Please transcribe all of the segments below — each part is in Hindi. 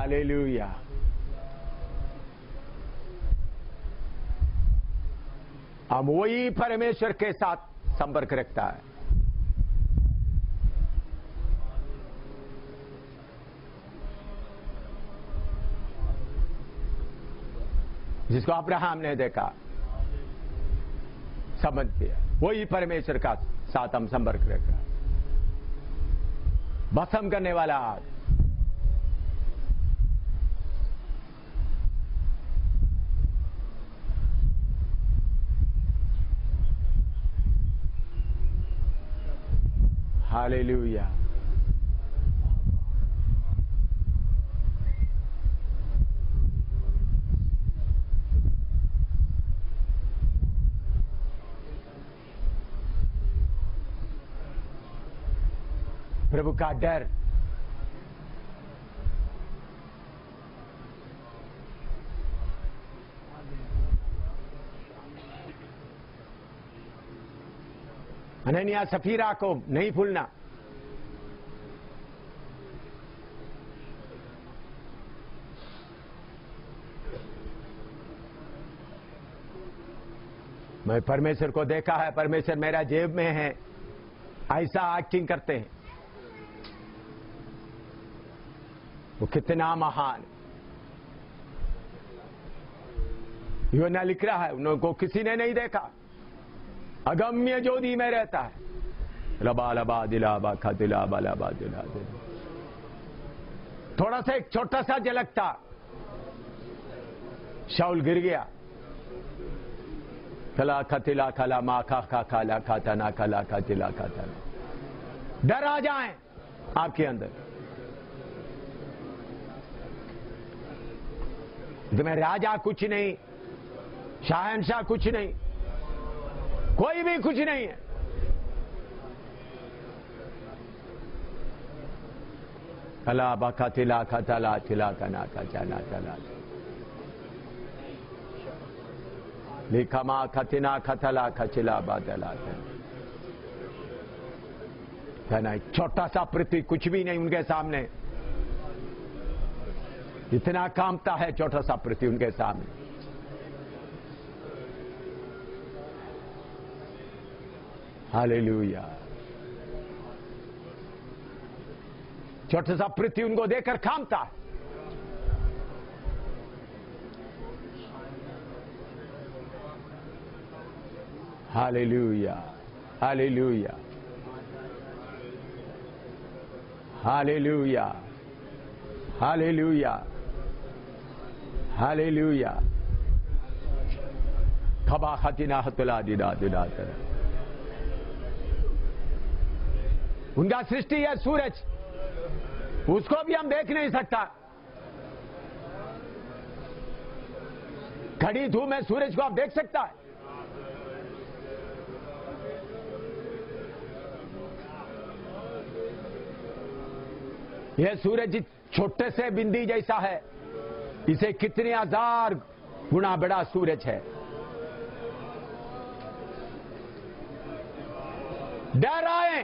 हालेलुया। हम वही परमेश्वर के साथ संपर्क रखता है। जिसको अब्राहम ने देखा, समझ लिया, वही परमेश्वर का साथ हम संपर्क रखा। भस्म करने वाला आग, हालेलुया। प्रभु का डर, अनन्या सफीरा को नहीं भूलना। मैं परमेश्वर को देखा है, परमेश्वर मेरा जेब में है, ऐसा एक्टिंग करते हैं। वो कितना महान। यूहन्ना लिख रहा है, उनको किसी ने नहीं देखा, अगम्य ज्योति में रहता है। लबा लबा दिलाबा खा दिलाबा लबा दिला दिला। थोड़ा सा एक छोटा सा झलक था, शाऊल गिर गया। खला खतिला खला मा खा खा खाला खाता ना खला खतिला खाता ना। डर आ जाए आपके अंदर। तुम्हें राजा कुछ नहीं, शहंशाह कुछ नहीं, कोई भी कुछ नहीं है। खला बखा तिला खतला तिला कना का चला चला लिखमा खतिना खतला खचिला बादला कहना। छोटा सा पृथ्वी कुछ भी नहीं उनके सामने। इतना कांपता है छोटा सा पृथ्वी उनके सामने। हालेलुया। छोटा सा पृथ्वी उनको देखकर कांपता है। Hallelujah, hallelujah, hallelujah, hallelujah, hallelujah. खबा खतिना हतुला दिदा दिदा। उनका सृष्टि है सूरज, उसको भी हम देख नहीं सकता। खड़ी धूप में सूरज को आप देख सकता है? यह सूरज छोटे से बिंदी जैसा है, इसे कितने हजार गुना बड़ा सूरज है। डर आए,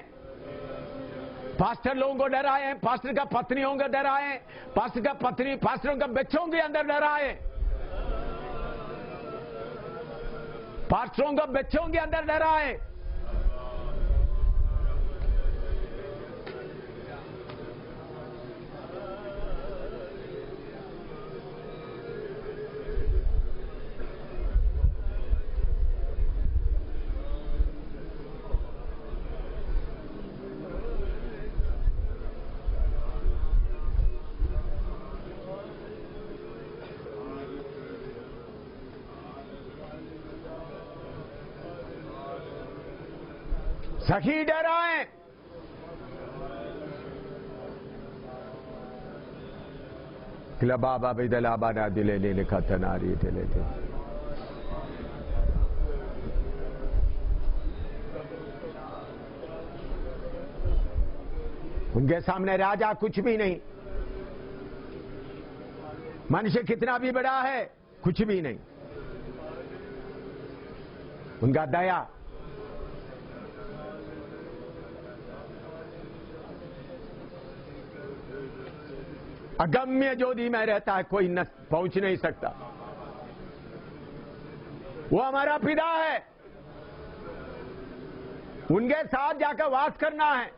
पास्टर लोगों को डर आए, पास्टर का पत्नियों को डर आए, पास्टर का पत्नी पास्टरों का बच्चों के अंदर डर आए, पास्टरों का बच्चों के अंदर डर आए। सखी डर आए, बाबा बिदलाबा ना दिले ले लिखा था नारी थे लेते। उनके सामने राजा कुछ भी नहीं, मनुष्य कितना भी बड़ा है कुछ भी नहीं। उनका दया, अगम्य ज्योति में रहता है, कोई न पहुंच नहीं सकता। वो हमारा पिता है, उनके साथ जाकर वास करना है।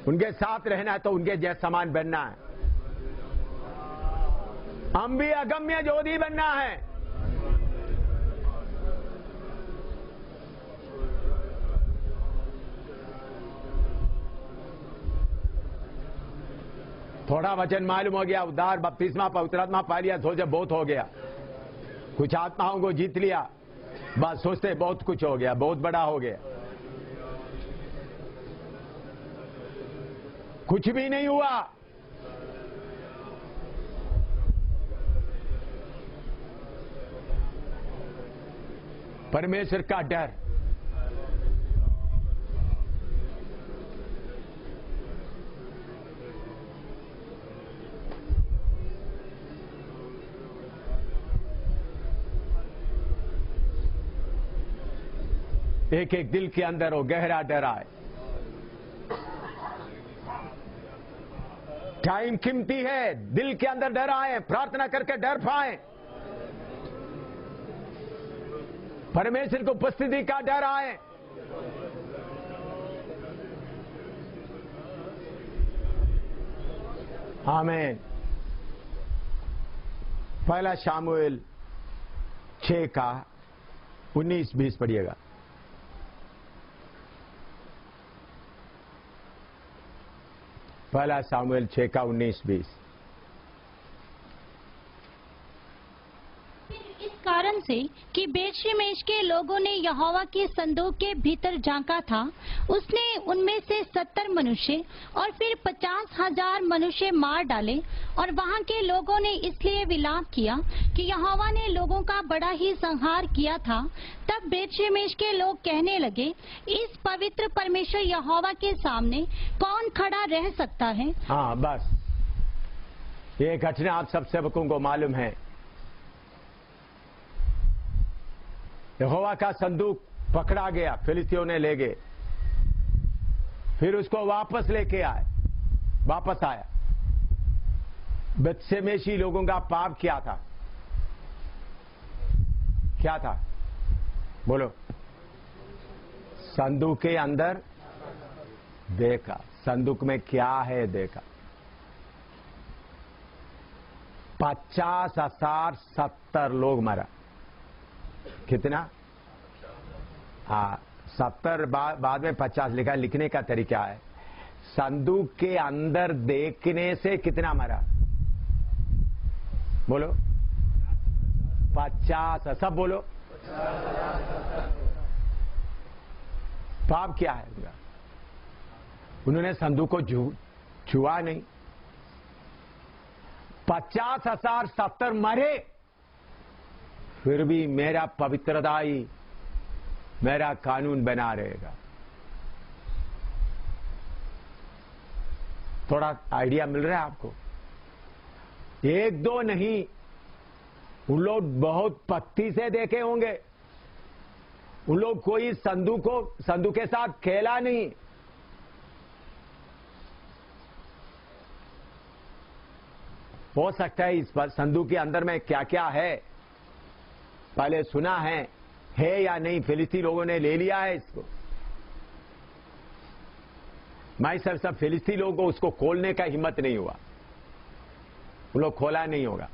उनके साथ रहना है तो उनके जैसे समान बनना है। हम भी अगम्य ज्योति बनना है। थोड़ा वचन मालूम हो गया, उद्धार बपतिस्मा पवित्रात्मा पा लिया, सोचे बहुत हो गया, कुछ आत्माओं को जीत लिया, बस सोचते बहुत कुछ हो गया, बहुत बड़ा हो गया। कुछ भी नहीं हुआ। परमेश्वर का डर, एक एक दिल के अंदर वो गहरा डर आए। टाइम कीमती है, दिल के अंदर डर आए, प्रार्थना करके डर पाए, परमेश्वर को उपस्थिति का डर आए। आमीन। पहला शामुएल 6 का 19-20 पढ़िएगा। पहला शामुएल 6 का 19-20। इस कारण से कि बेतशेमेश के लोगों ने यहोवा के संदूक के भीतर झांका था, उसने उनमें से 70 मनुष्य और फिर 50,000 मनुष्य मार डाले। और वहां के लोगों ने इसलिए विलाप किया कि यहोवा ने लोगों का बड़ा ही संहार किया था। तब बेतशेमेश के लोग कहने लगे, इस पवित्र परमेश्वर यहोवा के सामने कौन खड़ा रह सकता है। हाँ, बस ये घटना आप सब सेवकों को मालूम है। यहोवा का संदूक पकड़ा गया, फिलिस्तियों ने ले गए, फिर उसको वापस लेके आए, वापस आया। बेतशेमेशी लोगों का पाप क्या था? क्या था बोलो? संदूक के अंदर देखा, संदूक में क्या है देखा। 50,070 लोग मरा। कितना? हाँ, 70 बाद में 50 लिखा। लिखने का तरीका है, संदूक के अंदर देखने से कितना मरा बोलो? 50। सब बोलो। पाप क्या है उनका? उन्होंने संदूक को छुआ नहीं। 50,070 मरे, फिर भी मेरा पवित्रदाई, मेरा कानून बना रहेगा। थोड़ा आइडिया मिल रहा है आपको? एक दो नहीं, उन लोग बहुत पत्ती से देखे होंगे। उन लोग कोई संदूक के साथ खेला नहीं। हो सकता है इस संदूक के अंदर में क्या क्या है पहले सुना है या नहीं। फिलिस्ती लोगों ने ले लिया है इसको। मैं सब फिलिस्ती लोगों को उसको खोलने का हिम्मत नहीं हुआ, उन लोग खोला नहीं होगा।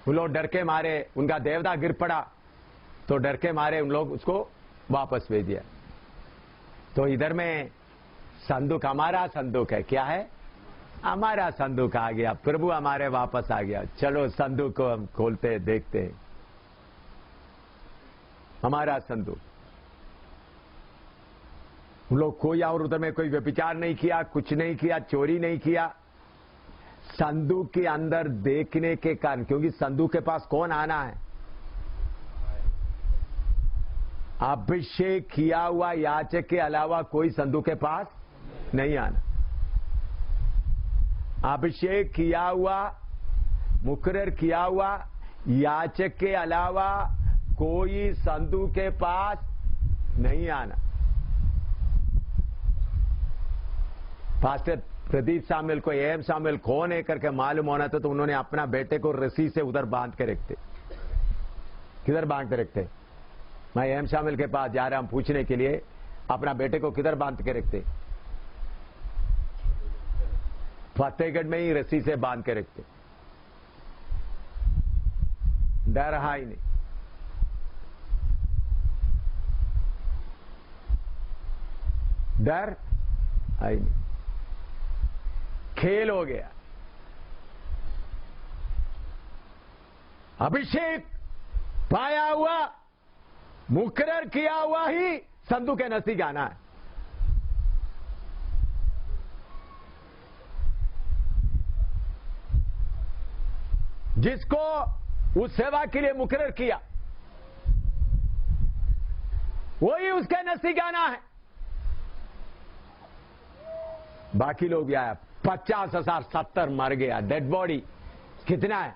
उन लोग डर के मारे, उनका देवता गिर पड़ा तो डर के मारे उन लोग उसको वापस भेज दिया। तो इधर में संदूक, हमारा संदूक है। क्या है? हमारा संदूक आ गया, प्रभु हमारे वापस आ गया। चलो संदूक को हम खोलते देखते हैं। हमारा संदूक। उन लोग कोई और उधर में कोई व्यभिचार नहीं किया, कुछ नहीं किया, चोरी नहीं किया। संदूक के अंदर देखने के कारण, क्योंकि संदूक के पास कौन आना है? अभिषेक किया हुआ याचक के अलावा कोई संदूक के पास नहीं आना। अभिषेक किया हुआ, मुकर्रर किया हुआ याचक के अलावा कोई संदूक के पास नहीं आना। पास्टर प्रदीप सामुएल को एम सामुएल कौन है करके मालूम होना था तो उन्होंने अपना बेटे को रस्सी से उधर बांध के रखते। किधर बांध के रखते? मैं एम सामुएल के पास जा रहा हूं पूछने के लिए, अपना बेटे को किधर बांध के रखते? फतेहगढ़ में ही रस्सी से बांध के रखते। डर रहा ही नहीं। डर आई नहीं, खेल हो गया। अभिषेक पाया हुआ, मुकर्रर किया हुआ ही संधू के नजदीक आना है। जिसको उस सेवा के लिए मुकर्रर किया वही उसके नजदीक आना है। बाकी लोग भी आया। 50,070 मर गया। डेड बॉडी कितना है?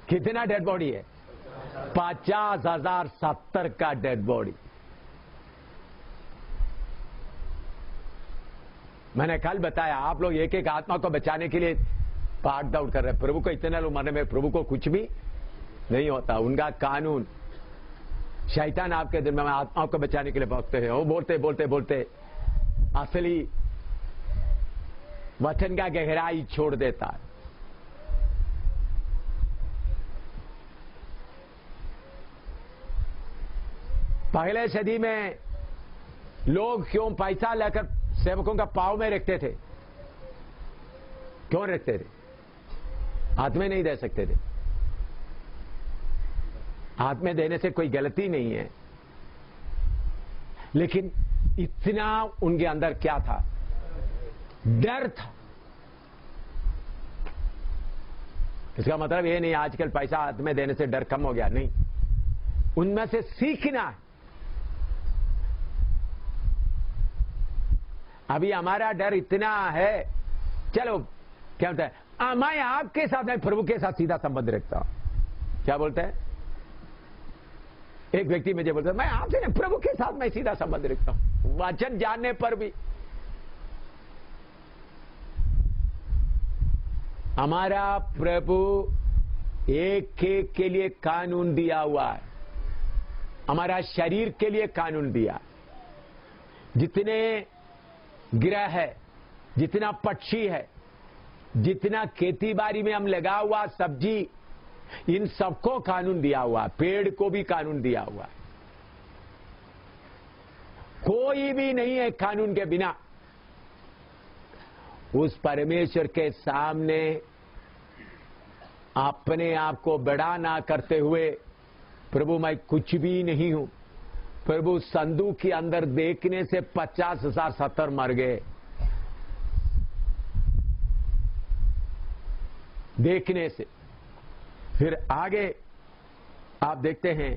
कितना डेड बॉडी है? 50,070 का डेड बॉडी। मैंने कल बताया, आप लोग एक एक आत्मा को बचाने के लिए भाग दौड़ कर रहे हैं। प्रभु को इतने लोग मरने में प्रभु को कुछ भी नहीं होता। उनका कानून, शैतान आपके दिल में आत्माओं को बचाने के लिए भोगते हैं। वो बोलते बोलते बोलते असली वचन का गहराई छोड़ देता है। पहले सदी में लोग क्यों पैसा लेकर सेवकों का पांव में रखते थे? क्यों रखते थे? हाथ में नहीं दे सकते थे। हाथ में देने से कोई गलती नहीं है, लेकिन इतना उनके अंदर क्या था? डर था। इसका मतलब ये नहीं आजकल पैसा हाथ में देने से डर कम हो गया, नहीं। उनमें से सीखना है। अभी हमारा डर इतना है, चलो क्या होता है, मैं आपके साथ नहीं, प्रभु के साथ सीधा संबंध रखता हूं। क्या बोलते हैं? एक व्यक्ति मुझे बोलता है, मैं आपसे नहीं, प्रभु के साथ मैं सीधा संबंध रखता हूं। वचन जानने पर भी हमारा प्रभु एक एक के लिए कानून दिया हुआ है। हमारा शरीर के लिए कानून दिया। जितने ग्रह है, जितना पक्षी है, जितना खेती बाड़ी में हम लगा हुआ सब्जी, इन सबको कानून दिया हुआ। पेड़ को भी कानून दिया हुआ। कोई भी नहीं है कानून के बिना। उस परमेश्वर के सामने अपने आप को बड़ा ना करते हुए, प्रभु मैं कुछ भी नहीं हूं। प्रभु संदूक के अंदर देखने से 50,070 मर गए। देखने से। फिर आगे आप देखते हैं,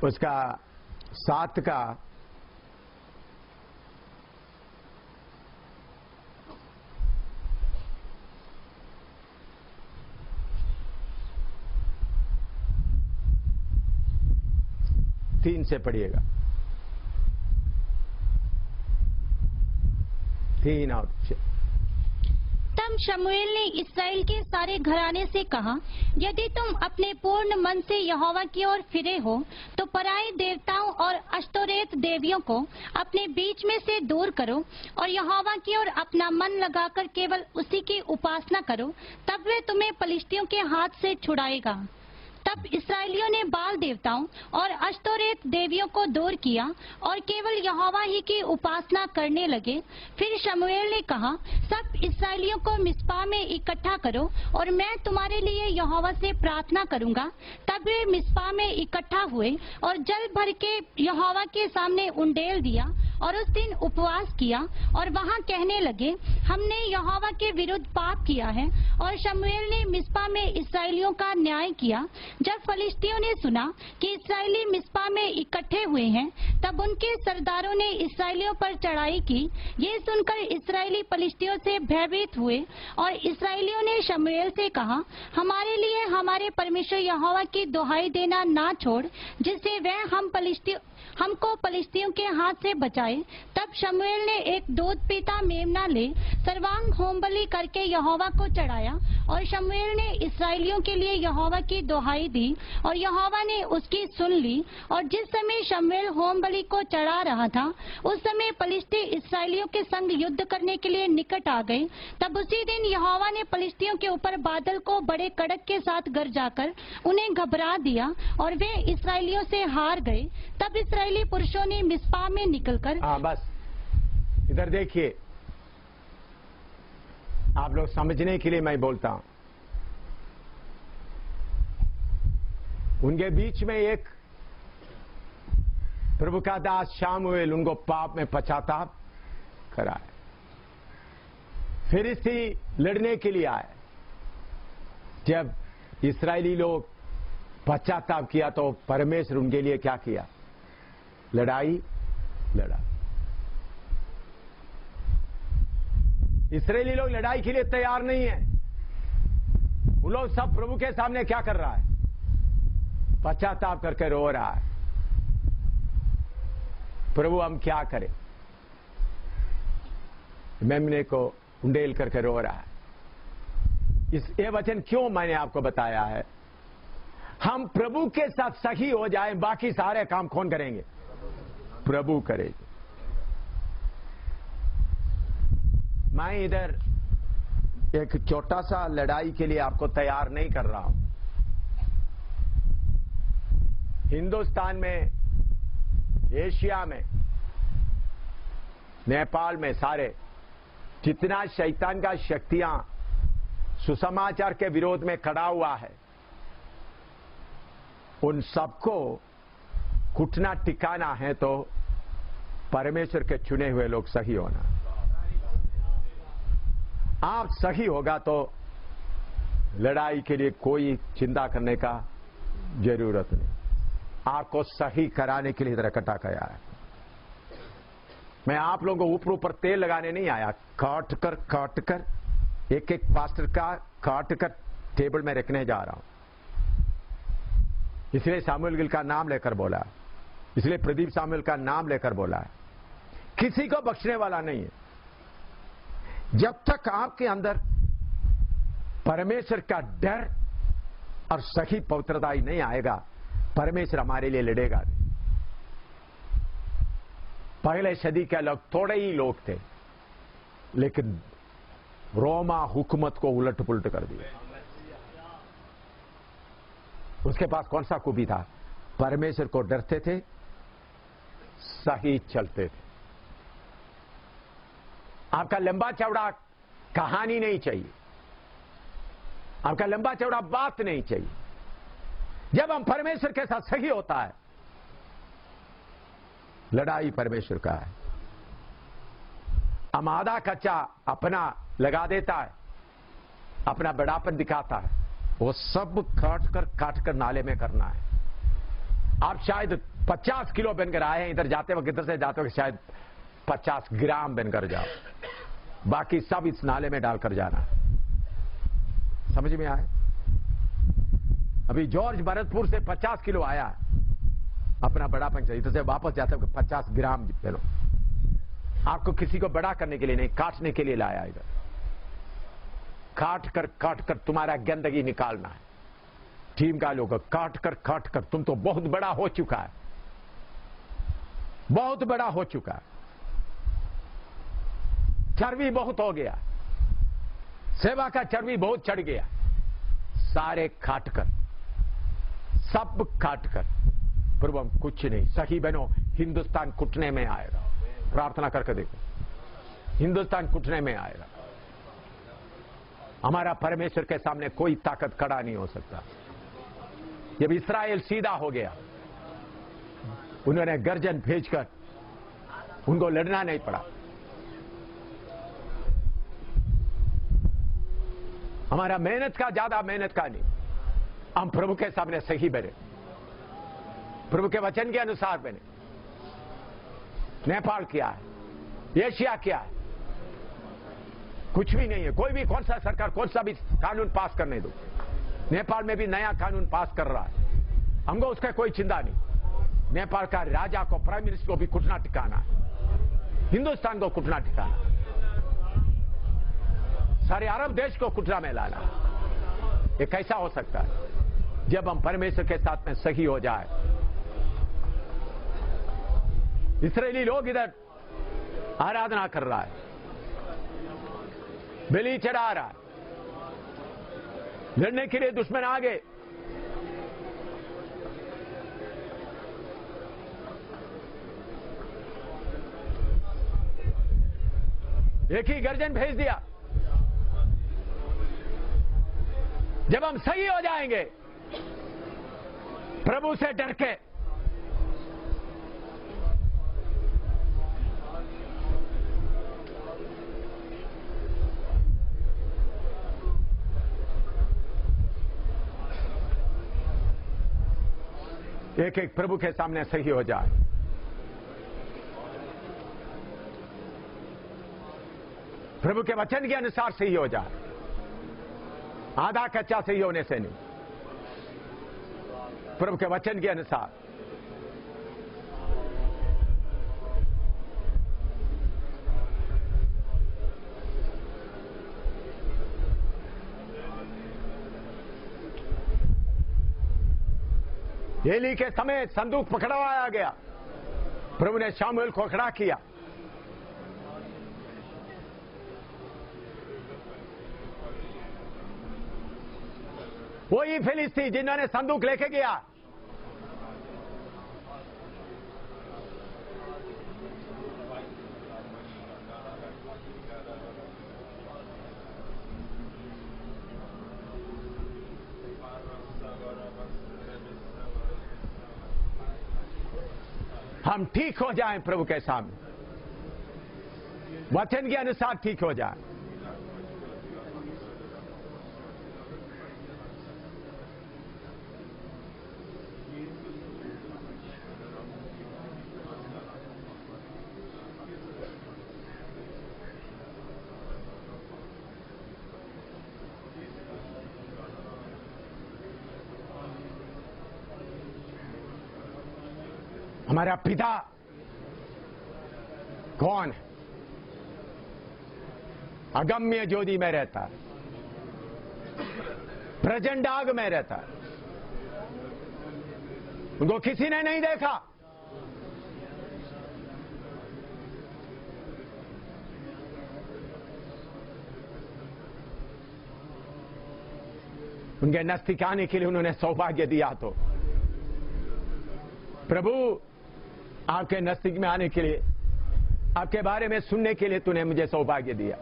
उसका 7 का तीन से पढ़िएगा। 3 और 6। तब शमूएल ने इस्राएल के सारे घराने से कहा, यदि तुम अपने पूर्ण मन से यहोवा की ओर फिरे हो तो पराए देवताओं और अश्तोरेत देवियों को अपने बीच में से दूर करो और यहोवा की ओर अपना मन लगाकर केवल उसी की उपासना करो, तब वे तुम्हें पलिश्तियों के हाथ से छुड़ाएगा। तब इसराइलियों ने बाल देवताओं और अश्तोरेत देवियों को दूर किया और केवल यहोवा ही की उपासना करने लगे। फिर शमूएल ने कहा, सब इसराइलियों को मिस्पा में इकट्ठा करो और मैं तुम्हारे लिए यहोवा से प्रार्थना करूंगा। तब वे मिस्पा में इकट्ठा हुए और जल भर के यहोवा के सामने उंडेल दिया और उस दिन उपवास किया और वहां कहने लगे, हमने यहोवा के विरुद्ध पाप किया है। और शमूएल ने मिस्पा में इसराइलियों का न्याय किया। जब फलिस्तियों ने सुना कि इसराइली मिस्पा में इकट्ठे हुए हैं, तब उनके सरदारों ने इसराइलियों पर चढ़ाई की। ये सुनकर इसराइली फलिस्तियों से भयभीत हुए और इसराइलियों ने शमूएल से कहा, हमारे लिए हमारे परमेश्वर यहोवा की दुहाई देना ना छोड़, जिससे वह हमको फलिस्तियों के हाथ से बचाए। तब शमूएल ने एक दूध पीता मेमना ले सर्वांग होमबलि करके यहोवा को चढ़ाया और शमूएल ने इसराइलियों के लिए यहोवा की दुहाई दी और यहोवा ने उसकी सुन ली। और जिस समय शमूएल होमबलि को चढ़ा रहा था, उस समय फलिस्ती इसराइलियों के संग युद्ध करने के लिए निकट आ गए। तब उसी दिन यहोवा ने फलिस्तियों के ऊपर बादल को बड़े कड़क के साथ गरजाकर उन्हें घबरा दिया और वे इसराइलियों से हार गए। तब इसराइली पुरुषों ने मिस्पा में निकलकर बस इधर देखिए, आप लोग समझने के लिए मैं बोलता हूं। उनके बीच में एक प्रभु का दास शमूएल उनको पाप में पश्चाताप कराए। फिलिस्ती लड़ने के लिए आए। जब इस्राएली लोग पश्चाताप किया तो परमेश्वर उनके लिए क्या किया? लड़ाई लड़ा। इस्राएली लोग लड़ाई के लिए तैयार नहीं है। वो लोग सब प्रभु के सामने क्या कर रहा है? पश्चाताप करके रो रहा है, प्रभु हम क्या करें? मेमने को उंडेल करके रो रहा है। ये वचन क्यों मैंने आपको बताया है? हम प्रभु के साथ सही हो जाएं, बाकी सारे काम कौन करेंगे? प्रभु करेंगे। मैं इधर एक छोटा सा लड़ाई के लिए आपको तैयार नहीं कर रहा हूं। हिंदुस्तान में, एशिया में, नेपाल में सारे जितना शैतान का शक्तियां सुसमाचार के विरोध में खड़ा हुआ है, उन सबको कुटना टिकाना है तो परमेश्वर के चुने हुए लोग सही होना। आप सही होगा तो लड़ाई के लिए कोई चिंता करने का जरूरत नहीं। आपको सही कराने के लिए इधर इकट्ठा किया है। मैं आप लोगों को ऊपर तेल लगाने नहीं आया। काट कर एक एक पास्टर का काट कर टेबल में रखने जा रहा हूं। इसलिए सामुएल गिल का नाम लेकर बोला, इसलिए प्रदीप सामुएल का नाम लेकर बोला है। किसी को बख्शने वाला नहीं है। जब तक आपके अंदर परमेश्वर का डर और सही पवित्रता ही नहीं आएगा, परमेश्वर हमारे लिए लड़ेगा नहीं। पहले सदी के लोग थोड़े ही लोग थे, लेकिन रोमा हुकूमत को उलट पुलट कर दिया। उसके पास कौन सा खूबी था? परमेश्वर को डरते थे, सही चलते थे। आपका लंबा चौड़ा कहानी नहीं चाहिए, आपका लंबा चौड़ा बात नहीं चाहिए। जब हम परमेश्वर के साथ सही होता है, लड़ाई परमेश्वर का है। हम आधा कच्चा अपना लगा देता है, अपना बड़ापन दिखाता है, वो सब काट कर नाले में करना है। आप शायद 50 किलो बनकर आए हैं, इधर जाते वक्त, इधर से जाते वक्त शायद 50 ग्राम बनकर जाओ, बाकी सब इस नाले में डालकर जाना। समझ में आए? अभी जॉर्ज भरतपुर से 50 किलो आया, अपना बड़ापन चाहिए, इधर से वापस जाते वक्त 50 ग्राम बनो। आपको किसी को बड़ा करने के लिए नहीं, काटने के लिए लाया। इधर काट कर तुम्हारा गंदगी निकालना है। टीम का लोग काट कर तुम तो बहुत बड़ा हो चुका है, बहुत बड़ा हो चुका है, चर्बी बहुत हो गया, सेवा का चर्बी बहुत चढ़ गया। सारे काट कर सब काट कर, प्रभु हम कुछ नहीं, सही बनो, हिंदुस्तान कुटने में आएगा। प्रार्थना करके देखो, हिंदुस्तान कुटने में आएगा। हमारा परमेश्वर के सामने कोई ताकत खड़ा नहीं हो सकता। जब इस्राएल सीधा हो गया, उन्होंने गर्जन भेजकर उनको लड़ना नहीं पड़ा। हमारा मेहनत का, ज्यादा मेहनत का नहीं, हम प्रभु के सामने सही बने, प्रभु के वचन के अनुसार बने। नेपाल क्या है, एशिया क्या है, कुछ भी नहीं है। कोई भी, कौन सा सरकार कौन सा भी कानून पास करने दो, नेपाल में भी नया कानून पास कर रहा है, हमको उसका कोई चिंता नहीं। नेपाल का राजा को, प्राइम मिनिस्टर को भी कुटना टिकाना है, हिंदुस्तान को कुटना टिकाना, सारे अरब देश को कुटना में लाना। ये कैसा हो सकता है? जब हम परमेश्वर के साथ में सही हो जाए। इस्राएली लोग इधर आराधना कर रहा है, बलि चढ़ा रहा है, लड़ने के लिए दुश्मन आ गए। एक ही गर्जन भेज दिया। जब हम सही हो जाएंगे प्रभु से डर के, एक एक प्रभु के सामने सही हो जाए। प्रभु के वचन के अनुसार सही हो जाए, आधा कच्चा सही होने से नहीं, प्रभु के वचन के अनुसार। एली के समय संदूक पकड़वाया गया, प्रभु ने शामुएल को खड़ा किया। वही फिलिस्ती जिन्होंने संदूक लेके गया, हम ठीक हो जाएं प्रभु के सामने, वचन के अनुसार ठीक हो जाएं। हमारा पिता कौन है? अगम्य ज्योति में रहता है, प्रचंड आग में रहता है, उनको किसी ने नहीं देखा। उनके नजदीक आने के लिए उन्होंने सौभाग्य दिया। तो प्रभु, आपके नजदीक में आने के लिए, आपके बारे में सुनने के लिए तूने मुझे सौभाग्य दिया।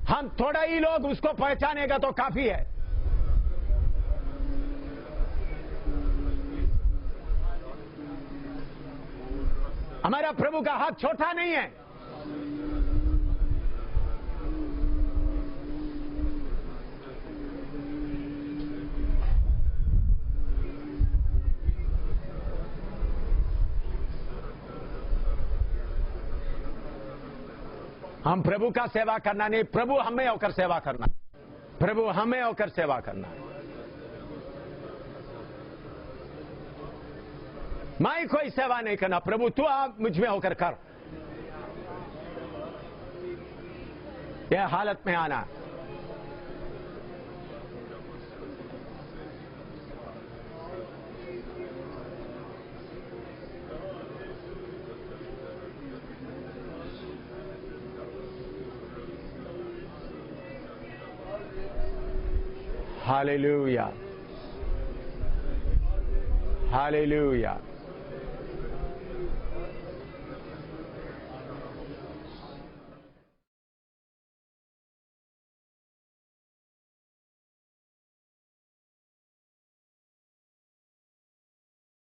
हम थोड़ा ही लोग उसको पहचानेगा तो काफी है। हमारा प्रभु का हाथ छोटा नहीं है। हम प्रभु का सेवा करना नहीं, प्रभु हमें होकर सेवा करना, प्रभु हमें होकर सेवा करना। मैं कोई सेवा नहीं करना, प्रभु तू आप मुझ में होकर कर। यह हालत में आना। Hallelujah, hallelujah.